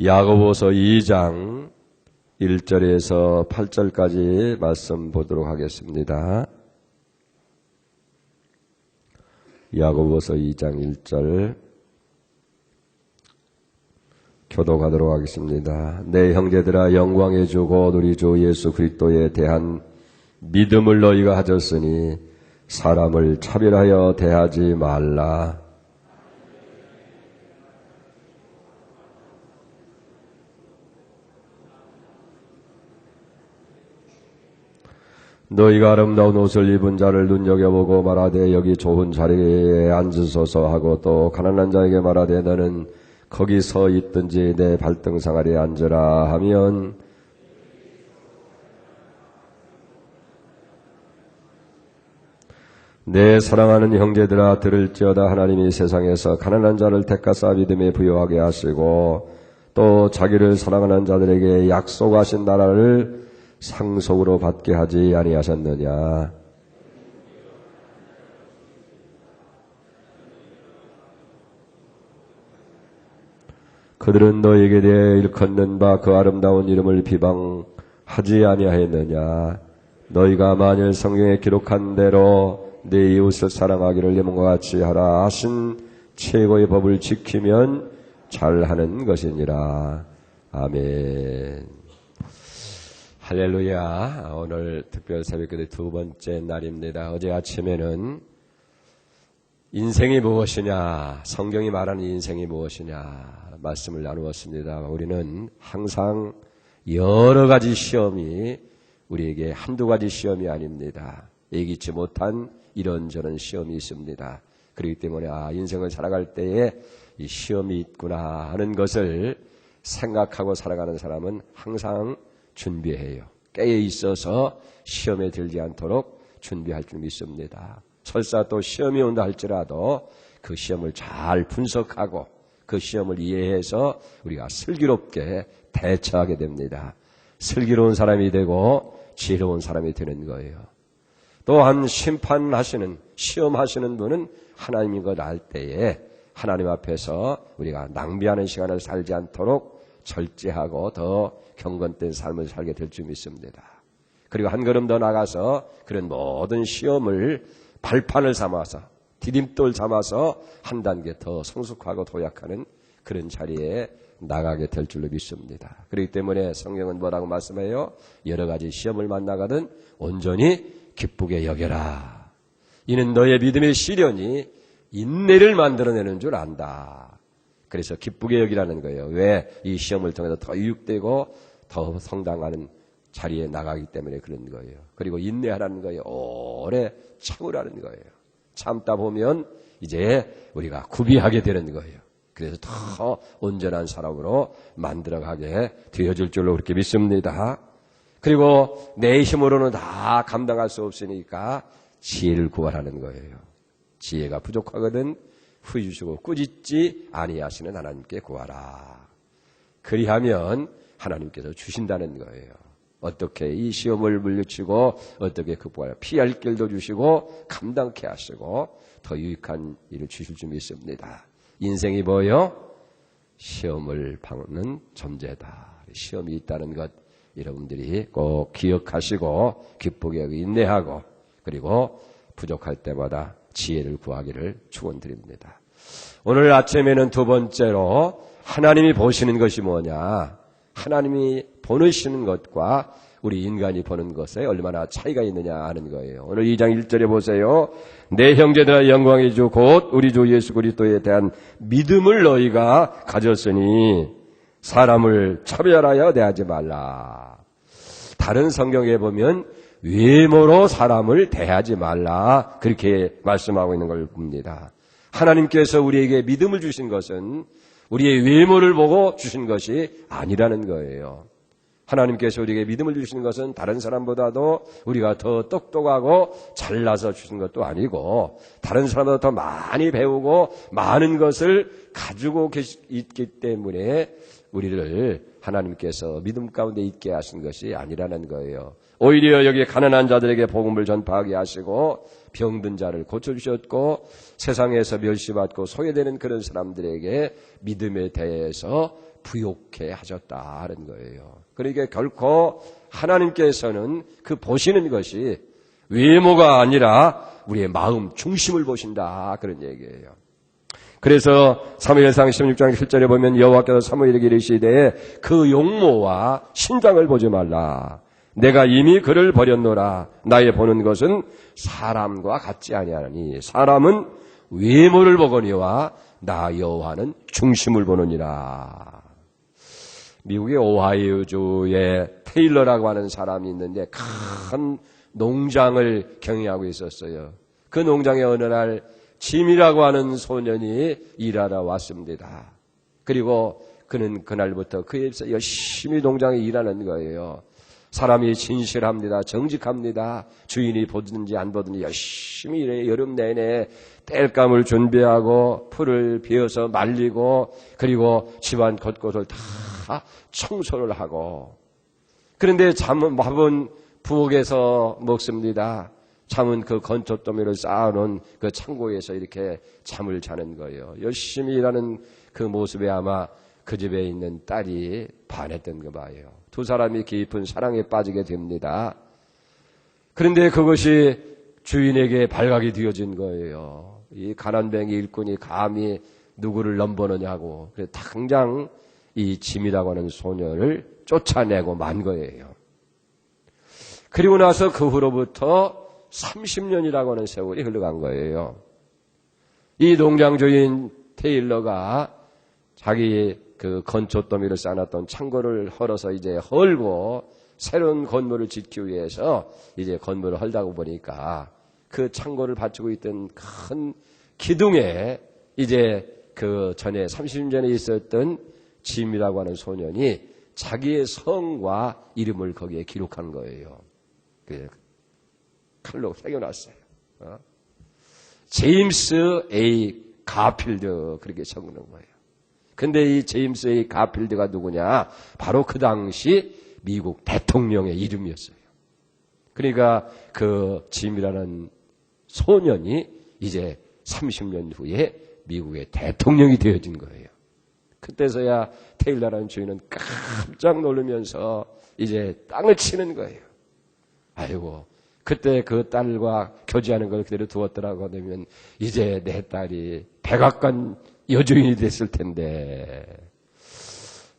야고보서 2장 1절에서 8절까지 말씀 보도록 하겠습니다. 야고보서 2장 1절 교독하도록 하겠습니다. 내 형제들아, 영광의 주 곧 우리 주 예수 그리스도에 대한 믿음을 너희가 가졌으니 사람을 차별하여 대하지 말라. 너희가 아름다운 옷을 입은 자를 눈여겨보고 말하되 여기 좋은 자리에 앉으소서 하고, 또 가난한 자에게 말하되 너는 거기 서 있든지 내 발등상 아래에 앉으라 하면, 내 사랑하는 형제들아, 들을지어다. 하나님이 세상에서 가난한 자를 택하사 믿음에 부여하게 하시고 또 자기를 사랑하는 자들에게 약속하신 나라를 상속으로 받게 하지 아니하셨느냐. 그들은 너에게 대해 일컫는 바 그 아름다운 이름을 비방하지 아니하였느냐. 너희가 만일 성경에 기록한 대로 내 이웃을 사랑하기를 내 몸과 같이 하라 하신 최고의 법을 지키면 잘하는 것이니라. 아멘. 할렐루야. 오늘 특별 새벽기도 두 번째 날입니다. 어제 아침에는 인생이 무엇이냐, 성경이 말하는 인생이 무엇이냐 말씀을 나누었습니다. 우리는 항상 여러 가지 시험이 우리에게 한두 가지 시험이 아닙니다. 예기치 못한 이런저런 시험이 있습니다. 그렇기 때문에 인생을 살아갈 때에 이 시험이 있구나 하는 것을 생각하고 살아가는 사람은 항상 준비해요. 깨어 있어서 시험에 들지 않도록 준비할 줄 믿습니다. 설사 또 시험이 온다 할지라도 그 시험을 잘 분석하고 그 시험을 이해해서 우리가 슬기롭게 대처하게 됩니다. 슬기로운 사람이 되고 지혜로운 사람이 되는 거예요. 또한 심판하시는, 시험하시는 분은 하나님인 걸 알 때에 하나님 앞에서 우리가 낭비하는 시간을 살지 않도록 절제하고 더 경건된 삶을 살게 될 줄 믿습니다. 그리고 한 걸음 더 나가서 그런 모든 시험을 발판을 삼아서, 디딤돌 삼아서 한 단계 더 성숙하고 도약하는 그런 자리에 나가게 될 줄로 믿습니다. 그렇기 때문에 성경은 뭐라고 말씀해요? 여러 가지 시험을 만나거든 온전히 기쁘게 여겨라. 이는 너의 믿음의 시련이 인내를 만들어내는 줄 안다. 그래서 기쁘게 여기라는 거예요. 왜? 이 시험을 통해서 더 유익되고 더 성장하는 자리에 나가기 때문에 그런 거예요. 그리고 인내하라는 거예요. 오래 참으라는 거예요. 참다 보면 이제 우리가 구비하게 되는 거예요. 그래서 더 온전한 사람으로 만들어가게 되어질 줄로 그렇게 믿습니다. 그리고 내 힘으로는 다 감당할 수 없으니까 지혜를 구하라는 거예요. 지혜가 부족하거든 후주시고 꾸짖지 아니하시는 하나님께 구하라. 그리하면 하나님께서 주신다는 거예요. 어떻게 이 시험을 물리치고 어떻게 극복하려 피할 길도 주시고 감당케 하시고 더 유익한 일을 주실 줄 믿습니다. 인생이 뭐요? 시험을 받는 존재다. 시험이 있다는 것 여러분들이 꼭 기억하시고 기쁘게 인내하고 그리고 부족할 때마다 지혜를 구하기를 축원드립니다. 오늘 아침에는 두 번째로 하나님이 보시는 것이 뭐냐, 하나님이 보시는 것과 우리 인간이 보는 것에 얼마나 차이가 있느냐 하는 거예요. 오늘 2장 1절에 보세요. 내 형제들아, 영광의 주 곧 우리 주 예수 그리스도에 대한 믿음을 너희가 가졌으니 사람을 차별하여 대하지 말라. 다른 성경에 보면 외모로 사람을 대하지 말라 그렇게 말씀하고 있는 걸 봅니다. 하나님께서 우리에게 믿음을 주신 것은 우리의 외모를 보고 주신 것이 아니라는 거예요. 하나님께서 우리에게 믿음을 주시는 것은 다른 사람보다도 우리가 더 똑똑하고 잘나서 주신 것도 아니고 다른 사람보다 더 많이 배우고 많은 것을 가지고 있기 때문에 우리를 하나님께서 믿음 가운데 있게 하신 것이 아니라는 거예요. 오히려 여기 가난한 자들에게 복음을 전파하게 하시고 병든 자를 고쳐주셨고 세상에서 멸시받고 소외되는 그런 사람들에게 믿음에 대해서 부욕해 하셨다는 거예요. 그러니까 결코 하나님께서는 그 보시는 것이 외모가 아니라 우리의 마음 중심을 보신다, 그런 얘기예요. 그래서 사무엘상 16장 7절에 보면 여호와께서 사무엘에게 이르시되 그 용모와 신장을 보지 말라. 내가 이미 그를 버렸노라. 나의 보는 것은 사람과 같지 아니하니 사람은 외모를 보거니와 나 여호와는 중심을 보느니라. 미국의 오하이오주에 테일러라고 하는 사람이 있는데 큰 농장을 경영하고 있었어요. 그 농장에 어느 날 짐이라고 하는 소년이 일하러 왔습니다. 그리고 그는 그날부터 그 집에서 열심히 농장에 일하는 거예요. 사람이 진실합니다. 정직합니다. 주인이 보든지 안 보든지 열심히 일해. 여름 내내 땔감을 준비하고 풀을 베어서 말리고 그리고 집안 곳곳을 다 청소를 하고, 그런데 밥은 부엌에서 먹습니다. 잠은 그 건초더미를 쌓아놓은 그 창고에서 이렇게 잠을 자는 거예요. 열심히 일하는 그 모습에 아마 그 집에 있는 딸이 반했던 거 봐요. 두 사람이 깊은 사랑에 빠지게 됩니다. 그런데 그것이 주인에게 발각이 되어진 거예요. 이 가난뱅이 일꾼이 감히 누구를 넘보느냐고. 그래서 당장 이 짐이라고 하는 소녀를 쫓아내고 만 거예요. 그리고 나서 그 후로부터 30년이라고 하는 세월이 흘러간 거예요. 이 농장 주인 테일러가 자기 그 건초더미를 쌓아놨던 창고를 헐어서 이제 헐고 새로운 건물을 짓기 위해서 이제 건물을 헐다고 보니까 그 창고를 받치고 있던 큰 기둥에 이제 그 전에 30년 전에 있었던 짐이라고 하는 소년이 자기의 성과 이름을 거기에 기록한 거예요. 그 칼로 새겨놨어요. 제임스 A. 가필드, 그렇게 적는 거예요. 근데 이 제임스 A. 가필드가 누구냐? 바로 그 당시 미국 대통령의 이름이었어요. 그러니까 그 짐이라는 소년이 이제 30년 후에 미국의 대통령이 되어진 거예요. 그때서야 테일러라는 주인은 깜짝 놀라면서 이제 땅을 치는 거예요. 아이고, 그때 그 딸과 교제하는 걸 그대로 두었더라고 하면 이제 내 딸이 백악관 여주인이 됐을 텐데.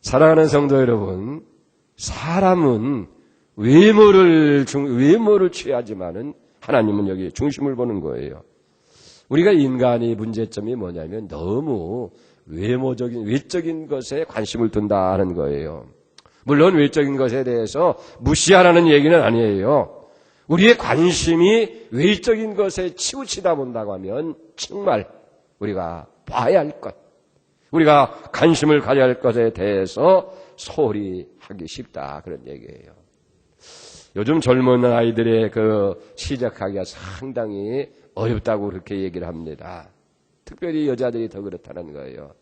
사랑하는 성도 여러분, 사람은 외모를 취하지만은 하나님은 여기 중심을 보는 거예요. 우리가 인간의 문제점이 뭐냐면 너무 외적인 것에 관심을 둔다 하는 거예요. 물론 외적인 것에 대해서 무시하라는 얘기는 아니에요. 우리의 관심이 외적인 것에 치우치다 본다고 하면 정말 우리가 봐야 할 것, 우리가 관심을 가져야 할 것에 대해서 소홀히 하기 쉽다, 그런 얘기예요. 요즘 젊은 아이들의 그 시작하기가 상당히 어렵다고 그렇게 얘기를 합니다. 특별히 여자들이 더 그렇다는 거예요.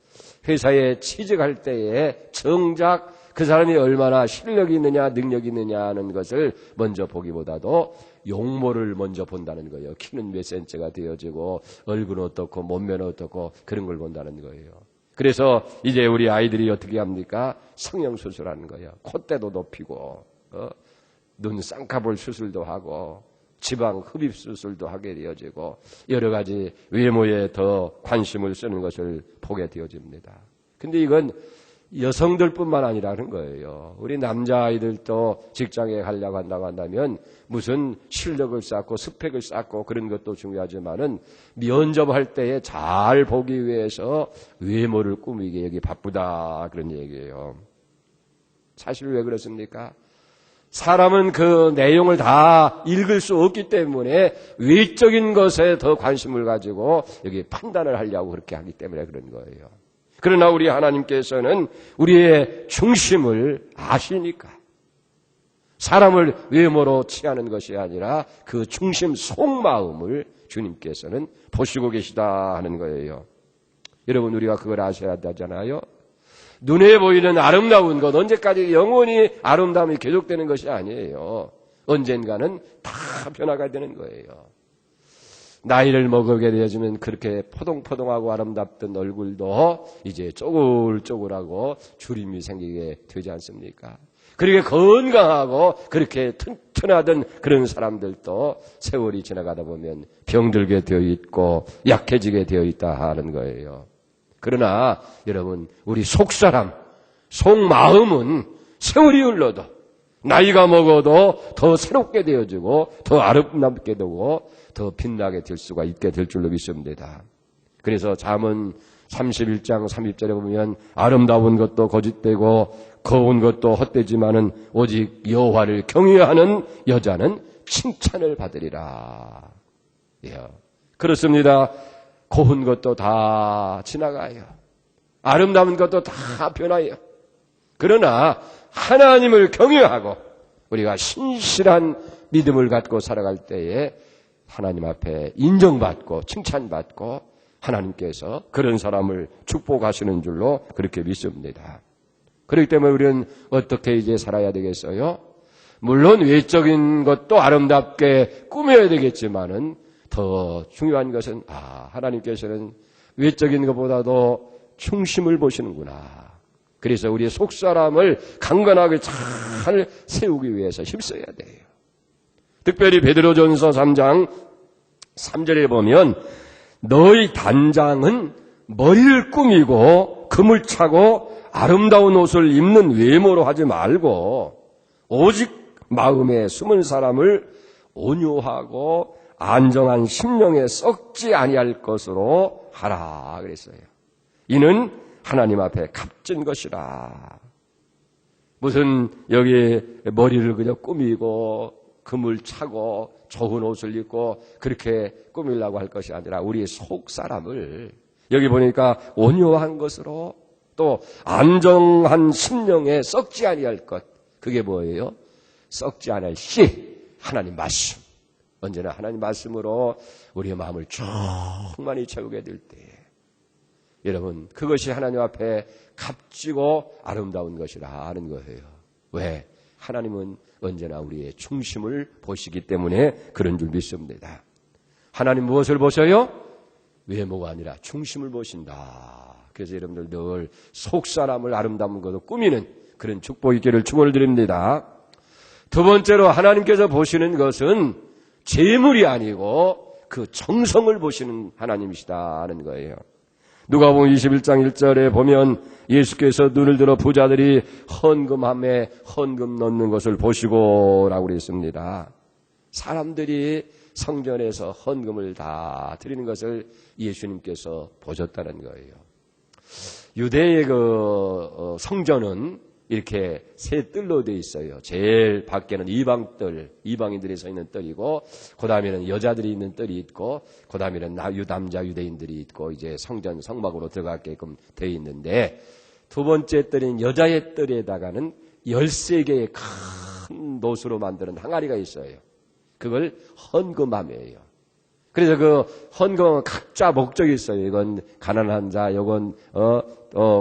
회사에 취직할 때에 정작 그 사람이 얼마나 실력이 있느냐 능력이 있느냐 하는 것을 먼저 보기보다도 용모를 먼저 본다는 거예요. 키는 몇 센치가 되어지고 얼굴은 어떻고 몸매는 어떻고 그런 걸 본다는 거예요. 그래서 이제 우리 아이들이 어떻게 합니까? 성형수술하는 거예요. 콧대도 높이고 눈 쌍꺼풀 수술도 하고 지방 흡입 수술도 하게 되어지고 여러 가지 외모에 더 관심을 쓰는 것을 보게 되어집니다. 근데 이건 여성들뿐만 아니라는 거예요. 우리 남자아이들도 직장에 가려고 한다고 한다면 무슨 실력을 쌓고 스펙을 쌓고 그런 것도 중요하지만은 면접할 때에 잘 보기 위해서 외모를 꾸미기 여기 바쁘다, 그런 얘기예요. 사실 왜 그렇습니까? 사람은 그 내용을 다 읽을 수 없기 때문에 외적인 것에 더 관심을 가지고 여기 판단을 하려고 그렇게 하기 때문에 그런 거예요. 그러나 우리 하나님께서는 우리의 중심을 아시니까 사람을 외모로 취하는 것이 아니라 그 중심 속마음을 주님께서는 보시고 계시다 하는 거예요. 여러분, 우리가 그걸 아셔야 되잖아요. 눈에 보이는 아름다운 것, 언제까지 영원히 아름다움이 계속되는 것이 아니에요. 언젠가는 다 변화가 되는 거예요. 나이를 먹게 되어지면 그렇게 포동포동하고 아름답던 얼굴도 이제 쪼글쪼글하고 주림이 생기게 되지 않습니까? 그렇게 건강하고 그렇게 튼튼하던 그런 사람들도 세월이 지나가다 보면 병들게 되어 있고 약해지게 되어 있다 하는 거예요. 그러나 여러분, 우리 속사람, 속마음은 세월이 흘러도 나이가 먹어도 더 새롭게 되어지고 더 아름답게 되고 더 빛나게 될 수가 있게 될 줄로 믿습니다. 그래서 잠언 31장 30절에 보면 아름다운 것도 거짓되고 거운 것도 헛되지만은 오직 여호와를 경외하는 여자는 칭찬을 받으리라. 예. 그렇습니다. 고운 것도 다 지나가요. 아름다운 것도 다 변해요. 그러나 하나님을 경외하고 우리가 신실한 믿음을 갖고 살아갈 때에 하나님 앞에 인정받고 칭찬받고 하나님께서 그런 사람을 축복하시는 줄로 그렇게 믿습니다. 그렇기 때문에 우리는 어떻게 이제 살아야 되겠어요? 물론 외적인 것도 아름답게 꾸며야 되겠지만은 더 중요한 것은 하나님께서는 외적인 것보다도 중심을 보시는구나. 그래서 우리의 속사람을 강건하게 잘 세우기 위해서 힘써야 돼요. 특별히 베드로전서 3장 3절에 보면 너희 단장은 머리를 꾸미고 금을 차고 아름다운 옷을 입는 외모로 하지 말고 오직 마음에 숨은 사람을 온유하고 안정한 심령에 썩지 아니할 것으로 하라 그랬어요. 이는 하나님 앞에 값진 것이라. 무슨 여기 머리를 그저 꾸미고 금을 차고 좋은 옷을 입고 그렇게 꾸미려고 할 것이 아니라 우리의 속 사람을 여기 보니까 온유한 것으로 또 안정한 심령에 썩지 아니할 것. 그게 뭐예요? 썩지 않을 씨, 하나님 말씀. 언제나 하나님 말씀으로 우리의 마음을 충만히 채우게 될 때 여러분, 그것이 하나님 앞에 값지고 아름다운 것이라 하는 거예요. 왜? 하나님은 언제나 우리의 중심을 보시기 때문에 그런 줄 믿습니다. 하나님 무엇을 보셔요? 외모가 아니라 중심을 보신다. 그래서 여러분들 늘 속사람을 아름다운 것으로 꾸미는 그런 축복 있기를 축원을 드립니다. 두 번째로 하나님께서 보시는 것은 재물이 아니고 그 정성을 보시는 하나님이시다 하는 거예요. 누가복음 21장 1절에 보면 예수께서 눈을 들어 부자들이 헌금함에 헌금 넣는 것을 보시고 라고 그랬습니다. 사람들이 성전에서 헌금을 다 드리는 것을 예수님께서 보셨다는 거예요. 유대의 그 성전은 이렇게 세 뜰로 되어 있어요. 제일 밖에는 이방인들이 서 있는 뜰이고, 그 다음에는 여자들이 있는 뜰이 있고, 그 다음에는 남자 유대인들이 있고, 이제 성전 성막으로 들어가게끔 되어 있는데, 두 번째 뜰인 여자의 뜰에다가는 13개의 큰 노수로 만드는 항아리가 있어요. 그걸 헌금함이에요. 그래서 그 헌금은 각자 목적이 있어요. 이건 가난한 자, 이건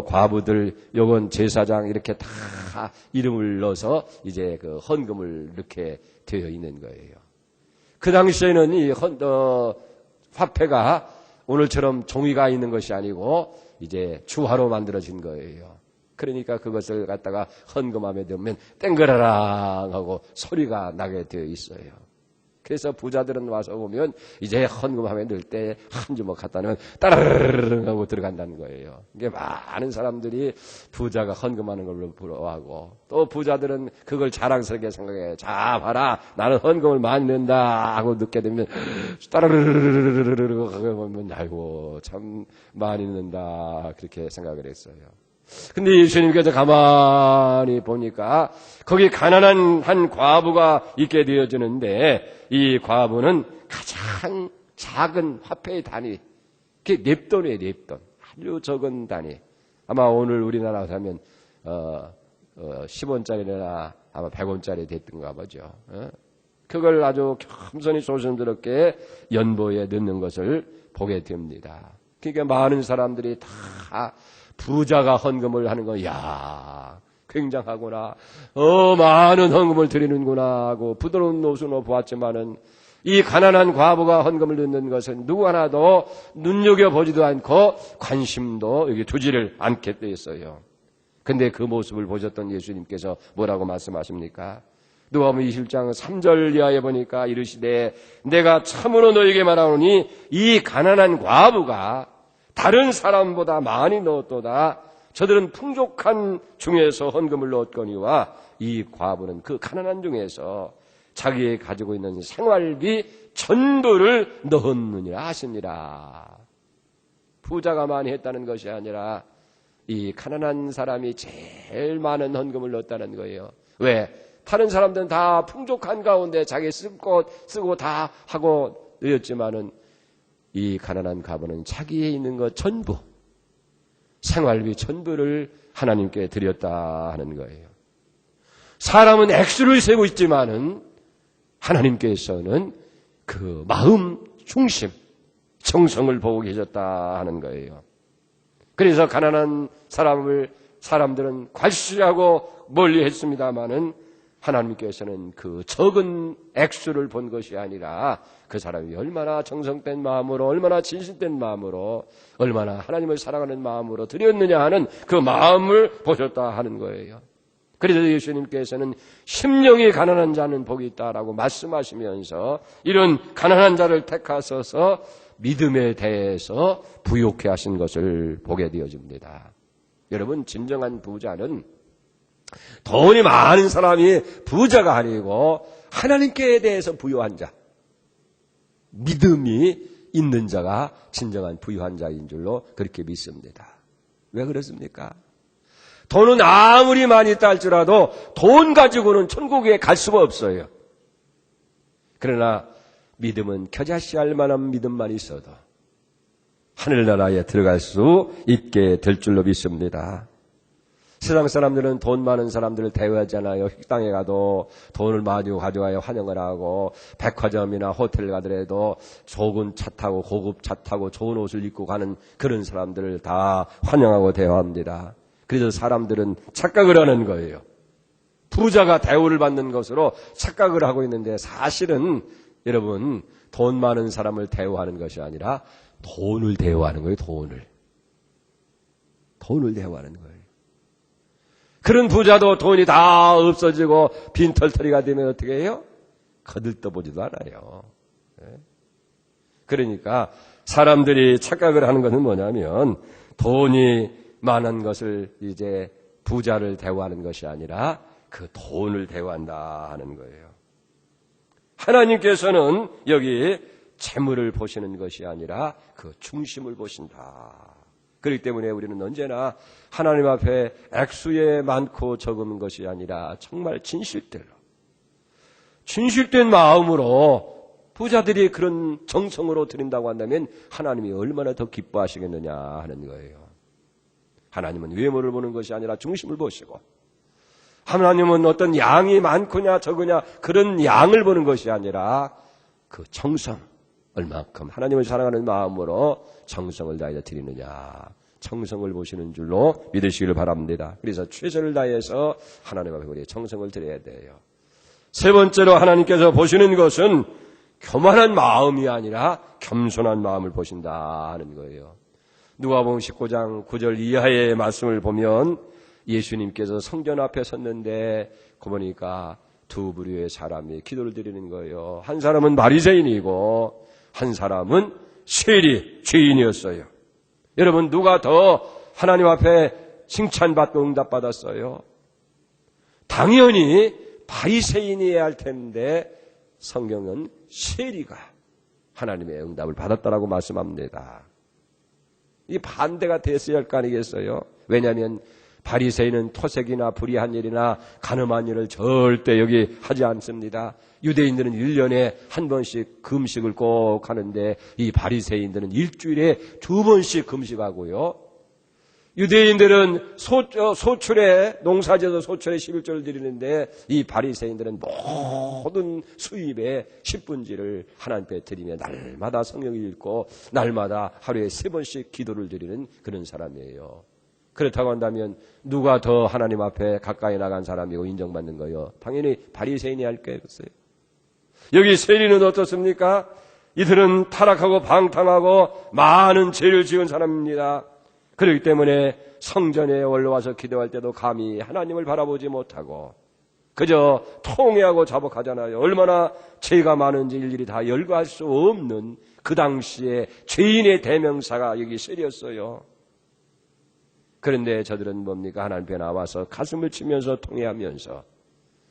과부들, 이건 제사장 이렇게 다 이름을 넣어서 이제 그 헌금을 이렇게 되어 있는 거예요. 그 당시에는 이 화폐가 오늘처럼 종이가 있는 것이 아니고 이제 주화로 만들어진 거예요. 그러니까 그것을 갖다가 헌금함에 넣으면 땡그라랑 하고 소리가 나게 되어 있어요. 그래서 부자들은 와서 보면 이제 헌금함에 넣을 때 한 주먹 갖다 놓으면 따르르르 하고 들어간다는 거예요. 이게 많은 사람들이 부자가 헌금하는 걸로 부러워하고 또 부자들은 그걸 자랑스럽게 생각해. 자, 봐라. 나는 헌금을 많이 넣는다 하고 넣게 되면 따르르르르르르 하고 보면 아이고 참 많이 넣는다 그렇게 생각을 했어요. 근데 예수님께서 가만히 보니까 거기 가난한 한 과부가 있게 되어지는데 이 과부는 가장 작은 화폐의 단위, 그게 넵돈이에요, 넵돈. 아주 적은 단위. 아마 오늘 우리나라 하면 10원짜리나 아마 100원짜리 됐던가 보죠. 그걸 아주 겸손히 조심스럽게 연보에 넣는 것을 보게 됩니다. 그러니까 많은 사람들이 다 부자가 헌금을 하는 거, 야, 굉장하구나. 많은 헌금을 드리는구나 하고 부드러운 노수로 보았지만은 이 가난한 과부가 헌금을 넣는 것은 누구 하나도 눈여겨보지도 않고 관심도 여기 두지를 않게 되었어요. 근데 그 모습을 보셨던 예수님께서 뭐라고 말씀하십니까? 누가복음 27장 3절 이하에 보니까 이르시되 내가 참으로 너에게 말하노니 이 가난한 과부가 다른 사람보다 많이 넣었도다. 저들은 풍족한 중에서 헌금을 넣었거니와 이 과부는 그 가난한 중에서 자기의 가지고 있는 생활비 전부를 넣었느니라 하시니라. 부자가 많이 했다는 것이 아니라 이 가난한 사람이 제일 많은 헌금을 넣었다는 거예요. 왜? 다른 사람들은 다 풍족한 가운데 자기 쓰고 다 하고 넣었지만은 이 가난한 과부는 자기에 있는 것 전부, 생활비 전부를 하나님께 드렸다 하는 거예요. 사람은 액수를 세고 있지만은 하나님께서는 그 마음 중심, 정성을 보고 계셨다 하는 거예요. 그래서 가난한 사람들은 괄시하고 멀리 했습니다마는 하나님께서는 그 적은 액수를 본 것이 아니라 그 사람이 얼마나 정성된 마음으로, 얼마나 진실된 마음으로, 얼마나 하나님을 사랑하는 마음으로 드렸느냐 하는 그 마음을 보셨다 하는 거예요. 그래서 예수님께서는 심령이 가난한 자는 복이 있다라고 말씀하시면서 이런 가난한 자를 택하셔서 믿음에 대해서 부욕해 하신 것을 보게 되어집니다. 여러분, 진정한 부자는 돈이 많은 사람이 부자가 아니고 하나님께 대해서 부유한 자, 믿음이 있는 자가 진정한 부유한 자인 줄로 그렇게 믿습니다. 왜 그렇습니까? 돈은 아무리 많이 있다 할지라도 돈 가지고는 천국에 갈 수가 없어요. 그러나 믿음은 겨자씨알 만한 믿음만 있어도 하늘나라에 들어갈 수 있게 될 줄로 믿습니다. 세상 사람들은 돈 많은 사람들을 대우하잖아요. 식당에 가도 돈을 많이 가져와야 환영을 하고, 백화점이나 호텔 가더라도 좋은 차 타고 고급 차 타고 좋은 옷을 입고 가는 그런 사람들을 다 환영하고 대우합니다. 그래서 사람들은 착각을 하는 거예요. 부자가 대우를 받는 것으로 착각을 하고 있는데 사실은 여러분, 돈 많은 사람을 대우하는 것이 아니라 돈을 대우하는 거예요. 돈을 대우하는 거예요. 그런 부자도 돈이 다 없어지고 빈털터리가 되면 어떻게 해요? 거들떠보지도 않아요. 그러니까 사람들이 착각을 하는 것은 뭐냐면 돈이 많은 것을 이제 부자를 대우하는 것이 아니라 그 돈을 대우한다 하는 거예요. 하나님께서는 여기 재물을 보시는 것이 아니라 그 중심을 보신다. 그렇기 때문에 우리는 언제나 하나님 앞에 액수에 많고 적은 것이 아니라 정말 진실된 마음으로 부자들이 그런 정성으로 드린다고 한다면 하나님이 얼마나 더 기뻐하시겠느냐 하는 거예요. 하나님은 외모를 보는 것이 아니라 중심을 보시고, 하나님은 어떤 양이 많거냐 적으냐 그런 양을 보는 것이 아니라 그 정성, 얼만큼 하나님을 사랑하는 마음으로 정성을 다해서 드리느냐, 정성을 보시는 줄로 믿으시기를 바랍니다. 그래서 최선을 다해서 하나님 앞에 우리의 정성을 드려야 돼요. 세 번째로 하나님께서 보시는 것은 교만한 마음이 아니라 겸손한 마음을 보신다 하는 거예요. 누가복음 19장 9절 이하의 말씀을 보면 예수님께서 성전 앞에 섰는데 그 보니까 두 부류의 사람이 기도를 드리는 거예요. 한 사람은 바리새인이고 한 사람은 세리 죄인이었어요. 여러분, 누가 더 하나님 앞에 칭찬받고 응답받았어요? 당연히 바리새인이어야 할 텐데 성경은 세리가 하나님의 응답을 받았다라고 말씀합니다. 이 반대가 됐어야 할 거 아니겠어요? 왜냐하면 바리새인은 토색이나 불의한 일이나 간음한 일을 절대 여기 하지 않습니다. 유대인들은 1년에 한 번씩 금식을 꼭 하는데 이 바리새인들은 일주일에 2번씩 금식하고요. 유대인들은 소출에 농사지어서 소출에 11조를 드리는데 이 바리새인들은 모든 수입의 10분지를 하나님께 드리며 날마다 성경을 읽고 날마다 하루에 3번씩 기도를 드리는 그런 사람이에요. 그렇다고 한다면 누가 더 하나님 앞에 가까이 나간 사람이고 인정받는 거예요? 당연히 바리새인이 할 거였어요. 여기 세리는 어떻습니까? 이들은 타락하고 방탕하고 많은 죄를 지은 사람입니다. 그렇기 때문에 성전에 올라와서 기도할 때도 감히 하나님을 바라보지 못하고 그저 통회하고 자복하잖아요. 얼마나 죄가 많은지 일일이 다 열거할 수 없는 그 당시에 죄인의 대명사가 여기 세리였어요. 그런데 저들은 뭡니까? 하나님 앞에 나와서 가슴을 치면서 통회하면서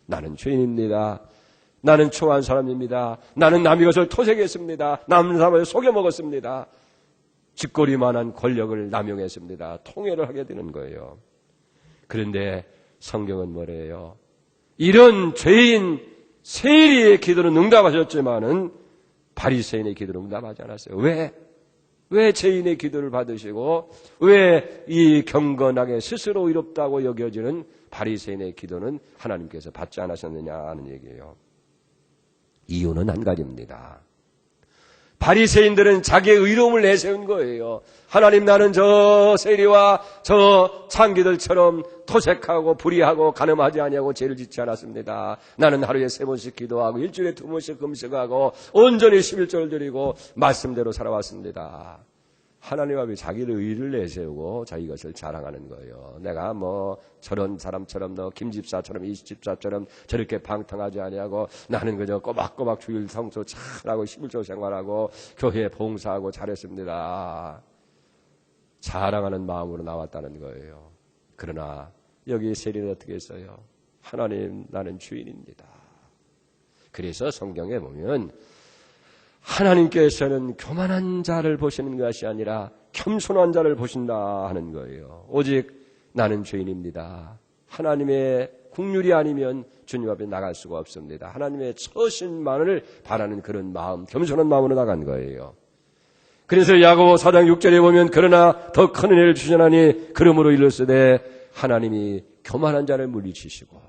나는 죄인입니다. 나는 초한 사람입니다. 나는 남의 것을 토색했습니다. 남의 사람을 속여먹었습니다. 쥐꼬리만한 권력을 남용했습니다. 통회를 하게 되는 거예요. 그런데 성경은 뭐래요? 이런 죄인 세리의 기도는 응답하셨지만은 바리새인의 기도는 응답하지 않았어요. 왜 죄인의 기도를 받으시고 왜 이 경건하게 스스로 의롭다고 여겨지는 바리새인의 기도는 하나님께서 받지 않으셨느냐 하는 얘기예요. 이유는 한 가지입니다. 바리새인들은 자기의 의로움을 내세운 거예요. 하나님, 나는 저 세리와 저 창기들처럼 토색하고 불의하고 간음하지 아니하고 죄를 짓지 않았습니다. 나는 하루에 3번씩 기도하고 일주일에 2번씩 금식하고 온전히 11조를 드리고 말씀대로 살아왔습니다. 하나님 앞에 자기의 의를 내세우고 자기 것을 자랑하는 거예요. 내가 저런 사람처럼 김집사처럼 이집사처럼 저렇게 방탕하지 아니하고 나는 그저 꼬박꼬박 주일 성수 잘하고 11조 생활하고 교회에 봉사하고 잘했습니다. 자랑하는 마음으로 나왔다는 거예요. 그러나 여기 세리는 어떻게 했어요? 하나님, 나는 주인입니다. 그래서 성경에 보면 하나님께서는 교만한 자를 보시는 것이 아니라 겸손한 자를 보신다 하는 거예요. 오직 나는 죄인입니다. 하나님의 국률이 아니면 주님 앞에 나갈 수가 없습니다. 하나님의 처신만을 바라는 그런 마음, 겸손한 마음으로 나간 거예요. 그래서 야고보 4장 6절에 보면 그러나 더 큰 은혜를 주시나니 그러므로 이르시되 하나님이 교만한 자를 물리치시고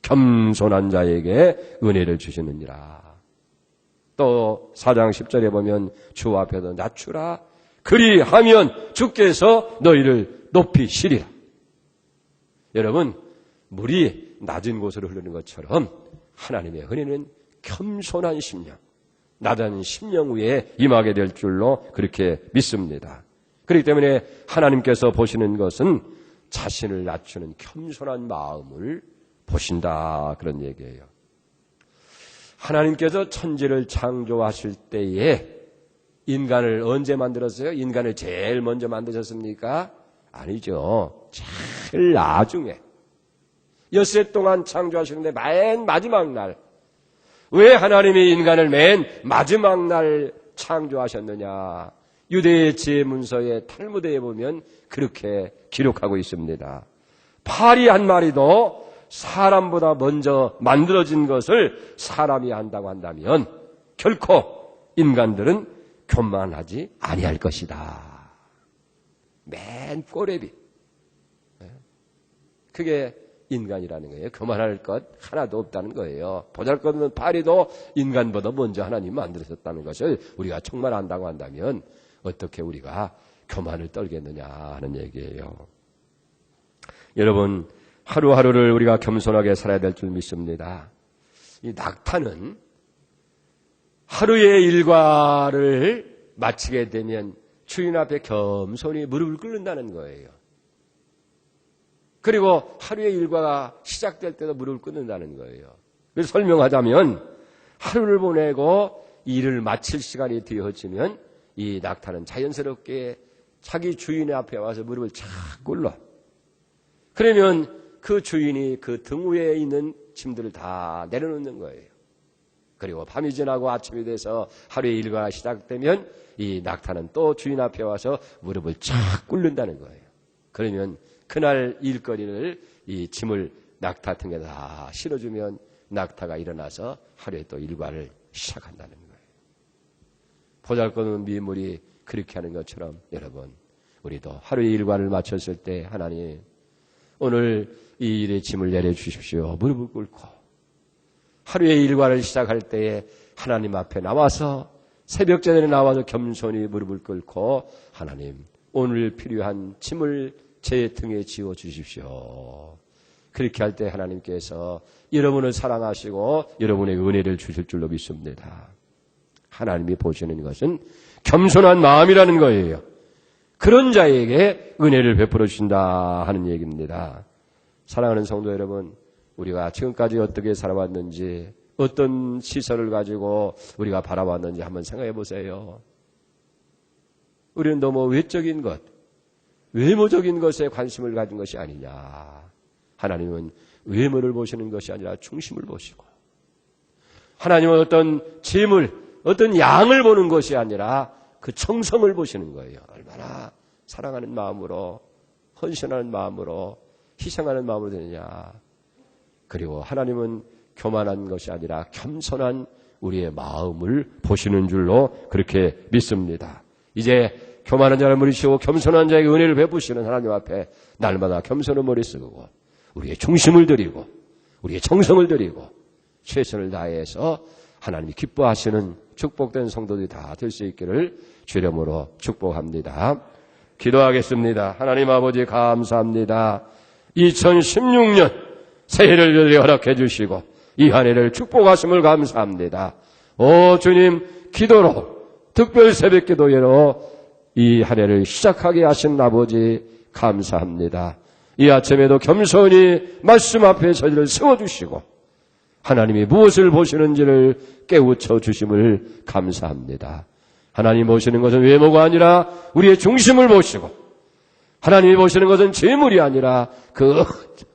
겸손한 자에게 은혜를 주시느니라. 또 4장 10절에 보면 주 앞에서 낮추라. 그리하면 주께서 너희를 높이시리라. 여러분, 물이 낮은 곳으로 흐르는 것처럼 하나님의 은혜는 겸손한 심령, 낮은 심령 위에 임하게 될 줄로 그렇게 믿습니다. 그렇기 때문에 하나님께서 보시는 것은 자신을 낮추는 겸손한 마음을 보신다, 그런 얘기예요. 하나님께서 천지를 창조하실 때에 인간을 언제 만들었어요? 인간을 제일 먼저 만드셨습니까? 아니죠. 제일 나중에. 엿새 동안 창조하시는데 맨 마지막 날. 왜 하나님이 인간을 맨 마지막 날 창조하셨느냐? 유대의 지혜문서에 탈무드에 보면 그렇게 기록하고 있습니다. 파리 한 마리도 사람보다 먼저 만들어진 것을 사람이 안다고 한다면 결코 인간들은 교만하지 아니할 것이다. 맨 꼬레비. 그게 인간이라는 거예요. 교만할 것 하나도 없다는 거예요. 보잘것없는 파리도 인간보다 먼저 하나님 만드셨다는 것을 우리가 정말 안다고 한다면 어떻게 우리가 교만을 떨겠느냐 하는 얘기예요. 여러분, 하루하루를 우리가 겸손하게 살아야 될 줄 믿습니다. 이 낙타는 하루의 일과를 마치게 되면 주인 앞에 겸손히 무릎을 꿇는다는 거예요. 그리고 하루의 일과가 시작될 때도 무릎을 꿇는다는 거예요. 그래서 설명하자면 하루를 보내고 일을 마칠 시간이 되어지면 이 낙타는 자연스럽게 자기 주인의 앞에 와서 무릎을 착 꿇러. 그러면 그 주인이 그 등 위에 있는 짐들을 다 내려놓는 거예요. 그리고 밤이 지나고 아침이 돼서 하루의 일과가 시작되면 이 낙타는 또 주인 앞에 와서 무릎을 착 꿇는다는 거예요. 그러면 그날 일거리를 이 짐을 낙타 등에 다 실어주면 낙타가 일어나서 하루에 또 일과를 시작한다는 거예요. 보잘것없는 미물이 그렇게 하는 것처럼 여러분, 우리도 하루의 일과를 마쳤을 때 하나님, 오늘 이 일의 짐을 내려주십시오. 무릎을 꿇고 하루의 일과를 시작할 때에 하나님 앞에 나와서 새벽전에 나와서 겸손히 무릎을 꿇고 하나님, 오늘 필요한 짐을 제 등에 지워 주십시오. 그렇게 할 때 하나님께서 여러분을 사랑하시고 여러분의 은혜를 주실 줄로 믿습니다. 하나님이 보시는 것은 겸손한 마음이라는 거예요. 그런 자에게 은혜를 베풀어 주신다 하는 얘기입니다. 사랑하는 성도 여러분, 우리가 지금까지 어떻게 살아왔는지, 어떤 시설을 가지고 우리가 바라봤는지 한번 생각해 보세요. 우리는 너무 외적인 것, 외모적인 것에 관심을 가진 것이 아니냐. 하나님은 외모를 보시는 것이 아니라 중심을 보시고, 하나님은 어떤 재물, 어떤 양을 보는 것이 아니라 그 정성을 보시는 거예요. 얼마나 사랑하는 마음으로, 헌신하는 마음으로, 희생하는 마음으로 되느냐. 그리고 하나님은 교만한 것이 아니라 겸손한 우리의 마음을 보시는 줄로 그렇게 믿습니다. 이제 교만한 자를 물으시고 겸손한 자에게 은혜를 베푸시는 하나님 앞에 날마다 겸손한 머리 쓰고 우리의 중심을 드리고 우리의 정성을 드리고 최선을 다해서 하나님이 기뻐하시는 축복된 성도들이 다 될 수 있기를 주의 이름으로 축복합니다. 기도하겠습니다. 하나님 아버지 감사합니다. 2016년 새해를 저희에게 허락해 주시고 이 한 해를 축복하심을 감사합니다. 오 주님, 기도로 특별 새벽 기도회로 이 한 해를 시작하게 하신 아버지 감사합니다. 이 아침에도 겸손히 말씀 앞에 저희를 세워주시고 하나님이 무엇을 보시는지를 깨우쳐 주심을 감사합니다. 하나님 보시는 것은 외모가 아니라 우리의 중심을 보시고 하나님이 보시는 것은 재물이 아니라 그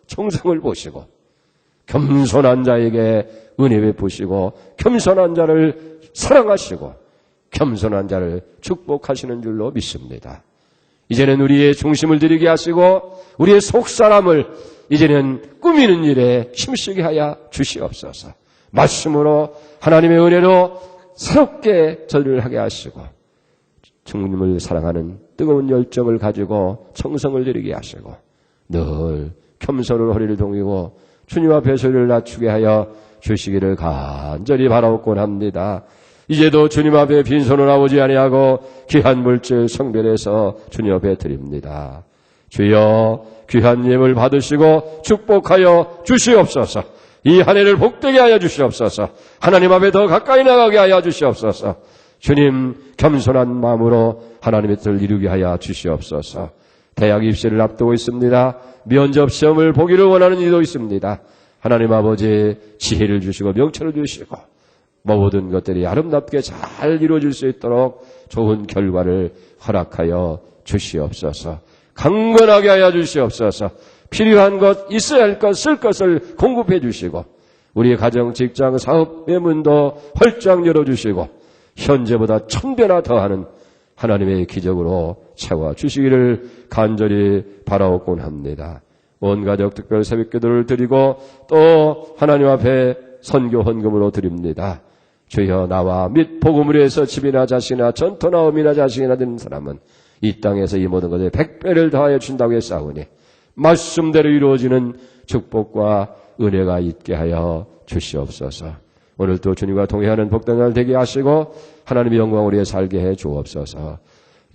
정성을 보시고 겸손한 자에게 은혜 베푸시고 겸손한 자를 사랑하시고 겸손한 자를 축복하시는 줄로 믿습니다. 이제는 우리의 중심을 드리게 하시고 우리의 속사람을 이제는 꾸미는 일에 힘쓰게 하여 주시옵소서. 말씀으로 하나님의 은혜로 새롭게 저를 하게 하시고 주님을 사랑하는 뜨거운 열정을 가지고 정성을 드리게 하시고 늘 겸손으로 허리를 동이고 주님 앞에 소리를 낮추게 하여 주시기를 간절히 바라옵곤 합니다. 이제도 주님 앞에 빈손을 나오지 아니하고 귀한 물질 성별해서 주님 앞에 드립니다. 주여 귀한 예물 받으시고 축복하여 주시옵소서. 이 한 해를 복되게 하여 주시옵소서. 하나님 앞에 더 가까이 나가게 하여 주시옵소서. 주님 겸손한 마음으로 하나님의 뜻을 이루게 하여 주시옵소서. 대학 입시를 앞두고 있습니다. 면접 시험을 보기를 원하는 이도 있습니다. 하나님 아버지 지혜를 주시고 명철을 주시고 모든 것들이 아름답게 잘 이루어질 수 있도록 좋은 결과를 허락하여 주시옵소서. 강건하게 하여 주시옵소서. 필요한 것, 있어야 할 것, 쓸 것을 공급해 주시고 우리의 가정, 직장, 사업의 문도 활짝 열어주시고 현재보다 1000배나 더하는 하나님의 기적으로 채워주시기를 간절히 바라옵곤 합니다. 온 가족 특별 새벽기도를 드리고 또 하나님 앞에 선교 헌금으로 드립니다. 주여 나와 및 복음을 위해서 집이나 자식이나 전토나 어미나 자식이나 되는 사람은 이 땅에서 이 모든 것에 100배를 더하여 준다고 했사오니 말씀대로 이루어지는 축복과 은혜가 있게 하여 주시옵소서. 오늘도 주님과 동행하는 복된 날 되게 하시고 하나님의 영광을 위해 살게 해 주옵소서.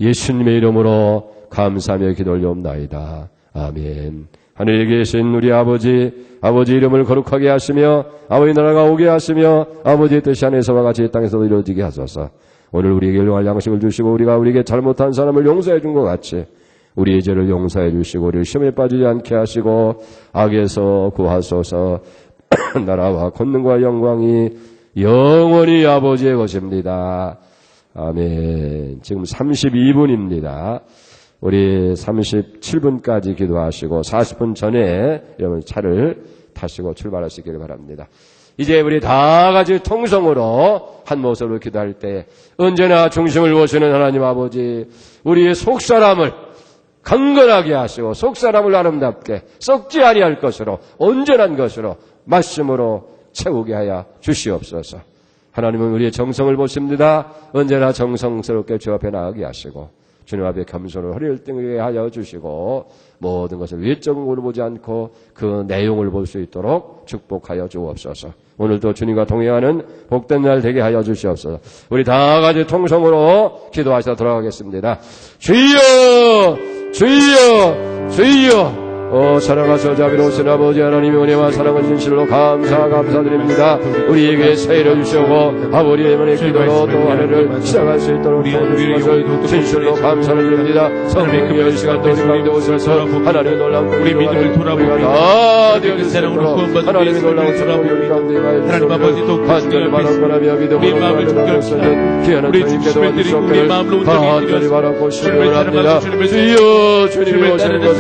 예수님의 이름으로 감사하며 기도 올려옵나이다. 아멘. 하늘에 계신 우리 아버지 이름을 거룩하게 하시며 아버지 나라가 오게 하시며 아버지의 뜻이 하늘에서와 같이 이 땅에서도 이루어지게 하소서. 오늘 우리에게 일용할 양식을 주시고 우리에게 잘못한 사람을 용서해 준 것 같이 우리의 죄를 용서해 주시고 우리를 시험에 빠지지 않게 하시고 악에서 구하소서. 나라와 권능과 영광이 영원히 아버지의 것입니다. 아멘. 지금 32분입니다. 우리 37분까지 기도하시고 40분 전에 여러분 차를 타시고 출발할 수 있기를 바랍니다. 이제 우리 다 같이 통성으로 한 모습으로 기도할 때 언제나 중심을 보시는 하나님 아버지 우리의 속사람을 강건하게 하시고 속사람을 아름답게 썩지 아니할 것으로 온전한 것으로 말씀으로 채우게 하여 주시옵소서. 하나님은 우리의 정성을 보십니다. 언제나 정성스럽게 주 앞에 나가게 하시고 주님 앞에 겸손을 허리를 뜨게 하여 주시고 모든 것을 외적으로 보지 않고 그 내용을 볼 수 있도록 축복하여 주옵소서. 오늘도 주님과 동행하는 복된 날 되게 하여 주시옵소서. 우리 다 같이 통성으로 기도하셔서 돌아가겠습니다. 주여 주여 주여 사랑하셔 자비로우신 아버지 하나님의 은혜와 사랑을 진실로 감사드립니다. 우리에게 세일해 주시고 아버지의 은혜 기도로 또 한 해를 시작할 수 있도록 도와주신 것을 진실로 감사드립니다. 성령의 시간도 우리 가운데 오셔서 하나님의 놀라운 우리 믿음을 돌아보고 다 되어주시도록 사랑으로 구원받은 하나님의 놀라운 축복이 우리 가운데 하나님 아버지 또 간절히 바라보며 믿음으로 바라보는 귀한 우리 주님께 중심을 드리고 우리의 마음으로 간절히 온전히 바라고 주님을 싶습니다. 사랑하고 주여 주님이 오시는 것은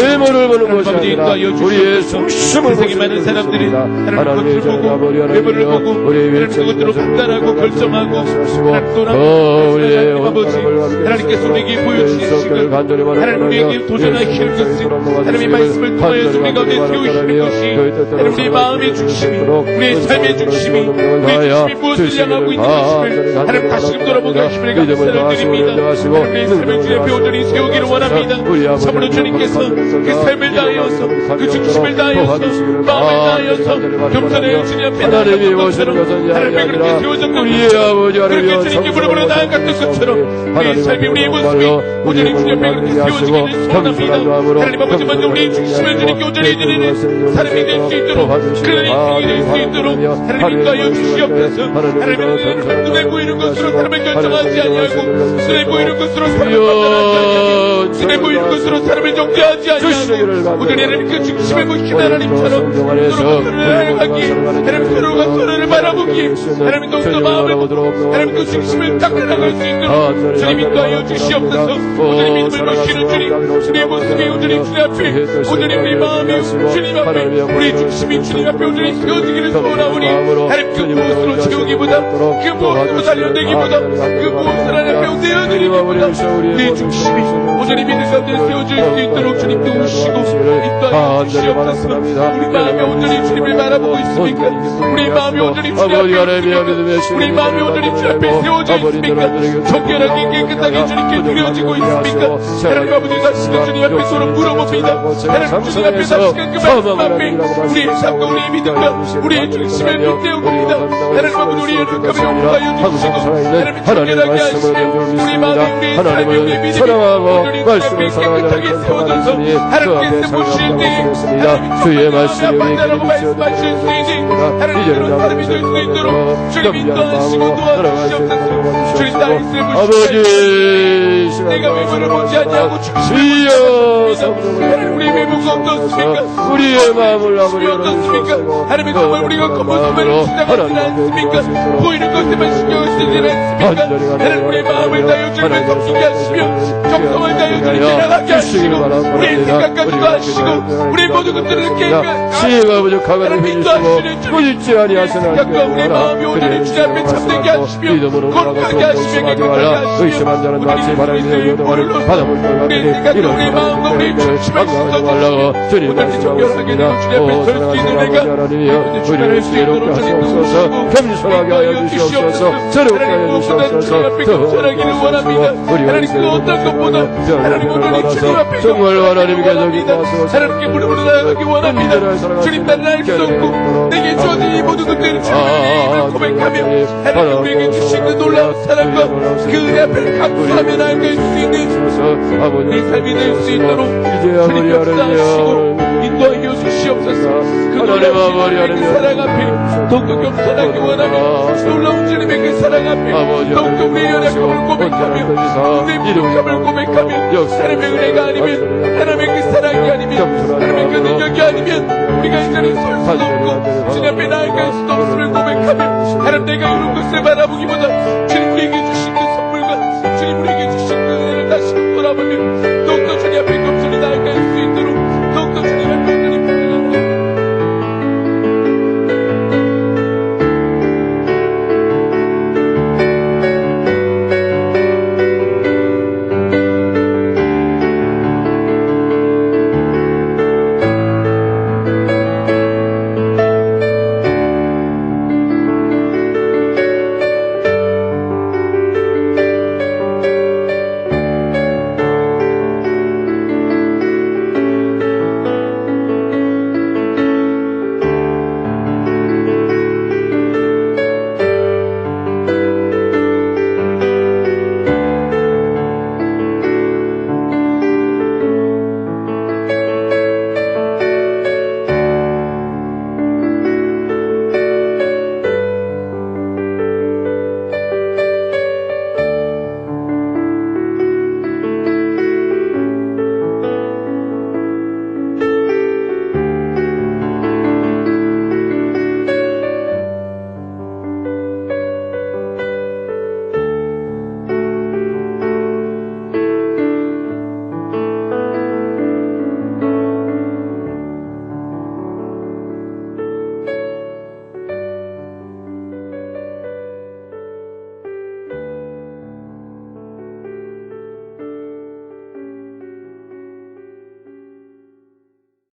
외모를 보는 것이 아니라 우리의 중심을 세상에 많은 사람들이 하나님의 하나님 것을 보고 외모를 보고 하나님 그것들로 판단하고 결정하고 우리의 아버지 하나님께서 우리에게 보여주신 식을 하나님 우리에게 도전하시는 것은 하나님의 말씀을 통하여 우리 가운데 세우시는 것이 하나님 우리의 마음의 중심이 우리의 삶의 중심이 우리의 중심이 무엇을 향하고 있는 것임을 하나님 다시금 돌아보게 하심을 감사드립니다. 하나님의 삶을 주의 배우들이 세우기를 원합니다. 참으로 주님께서 그 삶을 다하여서 그 중심을 다하여서 마음을 다하여서 겸손하여 주님 앞에 나아갔던 것처럼 하나님의 그렇게 세워졌던 것처럼 그렇게 주님께 무릎으로 나아갔던 것처럼 우리의 삶이 우리의 모습이 온전히 주님 앞에 그렇게 세워지기를 소원합니다. 하나님 아버지 먼저 우리의 중심을 주님께 온전히 드리는 사람이 될 수 있도록 그런 인생이 될 수 있도록 하나님 인도하여 주시옵소서. 하나님은 눈에 보이는 것으로 사람을 결정하지 아니하고 눈에 보이는 것으로 사람을 판단하지 아니하고 눈에 보이는 것으로 사람을 정죄하지 아니하고 오늘 하나님 그 중심을 보시는 하나님처럼 서로가 서로를 알아가기 하나님 서로가 서로를 바라보기 하나님 더욱더 마음을 하나님 그 중심을 딱 알아갈 수 있도록 주님 인도하여 주시옵소서. 오늘 믿음을 보시는 주님 우리의 모습이 오늘이 주님 앞에 오늘이 우리 마음이 주님 앞에 우리 중심이 주님 앞에 오늘이 세워지기를 소원하오니 하나님 그 무엇으로 채우기보다 그 무엇으로 살려내기보다 그 무엇을 하나님 내어드리기보다 우리 중심이 오늘이 믿음 가운데 세워질 수 있도록 주님 도우시고 인도하여 주시옵소서. 우리 마음이 온전히 주님을 바라보고 있습니까? 우리 마음이 온전히 주님 앞에 있습니까? 우리 마음이 온전히 주님 앞에 세워져 있습니까? 정결하게 깨끗하게 주님께 드려지고 있습니까? 하나님 아버지 다시금 주님 앞에 서로 물어봅니다. 하나님 주님 앞에 다시금 그 말씀 앞에 우리의 삶과 우리의 믿음과 우리의 중심을 빗대어봅니다. 하나님 아버지 우리의 눈감을 용서하여 주시고 하나님 정결하게 하시며 우리 마음이 우리의 삶이 우리의 믿음이 온전히 말씀을 깨끗하게 세워져서 하나님께서 보실 때에 주의 말씀이 판단하고 말씀하실 수 있는 하나님께로 사람이 될 수 있도록 주님 인도하시고 도와주시옵소서. 주님 나이스를 보시옵소서. 내가 외모를 보지 아니하고 중심을 하나님 우리의 외모가 어떻습니까? 우리의 마음을 중심이 어떻습니까? 하나님 정말 우리가 겉모습만을 지나가지 않습니까? 보이는 것에만 신경을 쓰지 않습니까? 하나님 우리의 마음을 다여 주님을 섬기게 하시며 정성을 다여 주님 지나가게 하시고 우리의 생각까지도 하시고 우리의 모든 것들을 지혜가 부족하거든 해주시고 꾸짖지 아니하시는 생각과 우리의 마음이 오늘의 주님 앞에 참되게 하시며 거룩하게 하시며 깨끗하게 하시며 우리의 바람이 여도를 바다물 우리의 생각과 우리의 마음과 우리의 중심을 씻어주시고 주님 오늘 정결하게 되고 주님 앞에 설 수 있는 내가 우리를 지혜롭게 하시옵소서 겸손하게 하여 주시옵소서 새롭게 하여 주시옵소서 겸손하기를 원합니다. 하나님 그 어떤 것보다 하나님 오늘 주님 앞에 정말 하나님께서 하나님께 무릎으로 나아가기 원합니다. 주님 나를 알 수 없고 내게 주어진 이 모든 것들을 주님의 이름을 고백하며 하나님 우리에게 주신 그 놀라운 사랑과 그 은혜 앞에 감사하며 나아갈 수 있는 내 삶이 될 수 있도록 주님 역사하시고 인도하여 주시옵소서. 그 놀라운 주님의 그 사랑 앞에 더욱더 겸손하기 원하며 놀라운 주님의 그 사랑 앞에 더욱더 우리의 연약함을 고백하며 우리의 부족함을 고백하며 하나님의 은혜가 아니면 하나님의 그 사랑이 아니면 하나님의 그 능력이 아니면 우리가 이 자리에 설 수도 없고 주님 앞에 나아갈 수도 없음을 고백하며 하나님 내가 이런 것을 바라보기보다 주님 우리에게